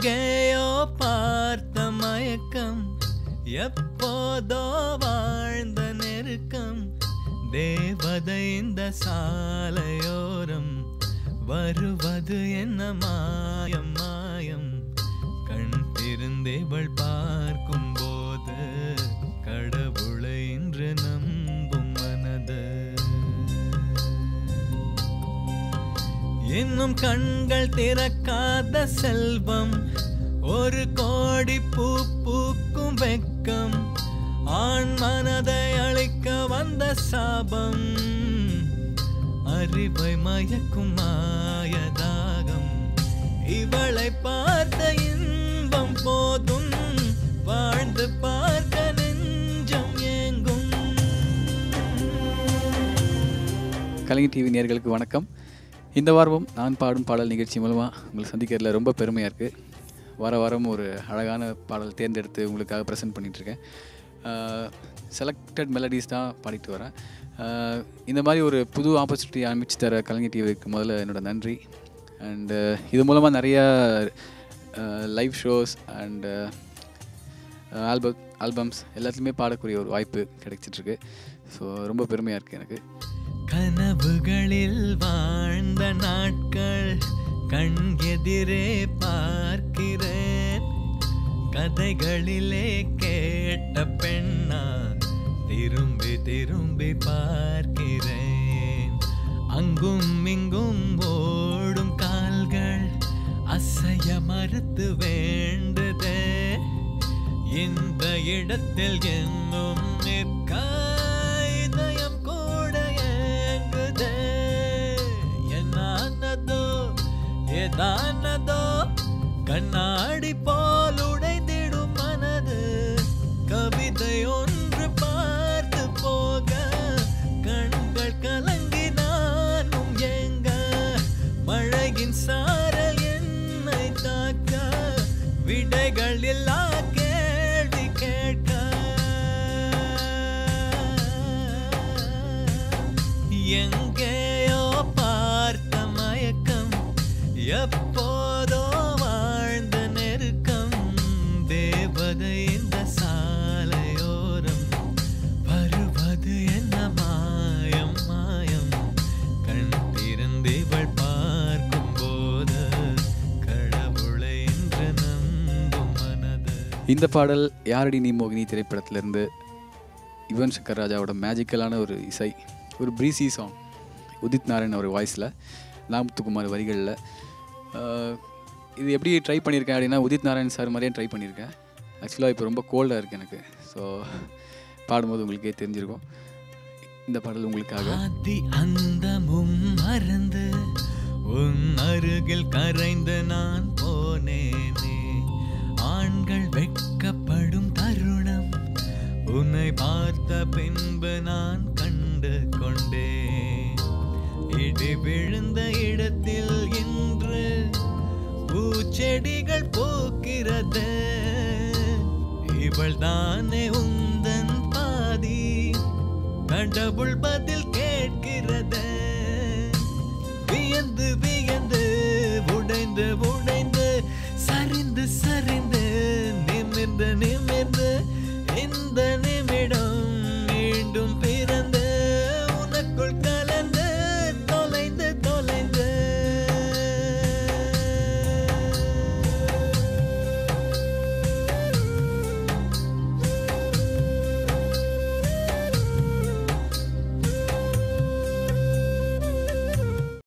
எங்கேயோ பார்த்த மயக்கம், எப்போதோ வாழ்ந்த நெருக்கம், தேவதை இந்த சாலையோரம் வருவது என்ன மாயம் மாயம், கண் திறந்தேவள் பார்க்கும் போது கடவுளை இன்று நம்பும் மனது. இன்னும் கண்கள் திறக்காத செல்வம், ஒரு கோடி பூ பூக்கும் வெட்கம், ஆண் மனதை அழிக்க வந்த சாபம், அறிவை மயக்கும் மாயதாகம், இவளை பார்த்த இன்பம் போதும், வாழ்ந்து பார்க்க நெஞ்சம் ஏங்கும். கலைஞர் டிவி நேயர்களுக்கு வணக்கம். இந்த வாரமும் நான் பாடும் பாடல் நிகழ்ச்சி மூலமாக உங்களை சந்திக்கிறதுல ரொம்ப பெருமையாக இருக்குது. வாரம் ஒரு அழகான பாடல் தேர்ந்தெடுத்து உங்களுக்காக ப்ரெசென்ட் பண்ணிகிட்ருக்கேன். செலக்டட் மெலடிஸ் தான் பாடிட்டு வரேன். இந்த மாதிரி ஒரு புது ஆப்பர்ச்சுனிட்டி அமைச்சு தர கலைஞர் டிவிக்கு முதல்ல என்னோடய நன்றி. அண்டு இது மூலமாக நிறையா லைவ் ஷோஸ் அண்டு ஆல்பம்ஸ் எல்லாத்துலேயுமே பாடக்கூடிய ஒரு வாய்ப்பு கிடைச்சிட்ருக்கு. ஸோ ரொம்ப பெருமையாக இருக்குது எனக்கு. கனவுகளில் வாழ்ந்த நாட்கள் கண் எதிரே பார்க்கிறேன், கதைகளிலே கேட்ட பெண்ணா திரும்பி திரும்பி பார்க்கிறேன், அங்கும் இங்கும் ஓடும் கால்கள் அசைய மறுத்து வேண்டுதே, இந்த இடத்தில் என்னும் நிற்க இதயம் கூட ஏங்குதே, என்னானதோ ஏதானதோ கண்ணாடி போல் உடைந்திடும் மனது, கவிதை ஒன்று பார்த்து போக கண்கள் கலங்கி நானும் ஏங்க, மழையின் சாரல் என்னை தாக்க விடைகள் இல்லா கேள்வி கேட்க, எங்கேயோ பார்த்த மயக்கம், எப்போதோ வாழ்ந்த நெருக்கம், தேவதை இந்த சாலையோரம் வருவது என்ன மாயம் மாயம், கண் திறந்தேவள் பார்க்கும் போது கடவுளை என்று நம்பும் மனது. இந்த பாடல் யாரடி நீ மோகினி திரைப்படத்திலேருந்து யுவன் சங்கர் ராஜாவோட மேஜிக்கலான ஒரு இசை, ஒரு ப்ரீசி சாங், உதித் நாராயண் அவர் வாய்ஸில், நாமுத்துக்குமார் வரிகளில். இது எப்படி ட்ரை பண்ணியிருக்கேன் அப்படின்னா, உதித் நாராயண் சார் மாதிரியே ட்ரை பண்ணியிருக்கேன். ஆக்சுவலாக இப்போ ரொம்ப கோல்டாக இருக்குது எனக்கு. ஸோ பாடும்போது உங்களுக்கே தெரிஞ்சிருக்கும். இந்த பாடல் உங்களுக்காக. அந்தமும் மறந்து உன் அருகில் கரைந்து நான் போனேனே, ஆண்கள் வெட்கப்படும் தருணம் உன்னை பார்த்த பின்பு நான் கண்டு கொண்டேன், இடி விழுந்த இடத்தில் இன்று பூச்செடிகள் பூக்கிறது, இவள் தானே உந்தன் பாதி, கடவுள் பதில் கேட்கிறது, வியந்து வியந்து உடைந்து உடைந்து சரிந்து சரிந்து நிமிர்ந்து நிமிர்ந்து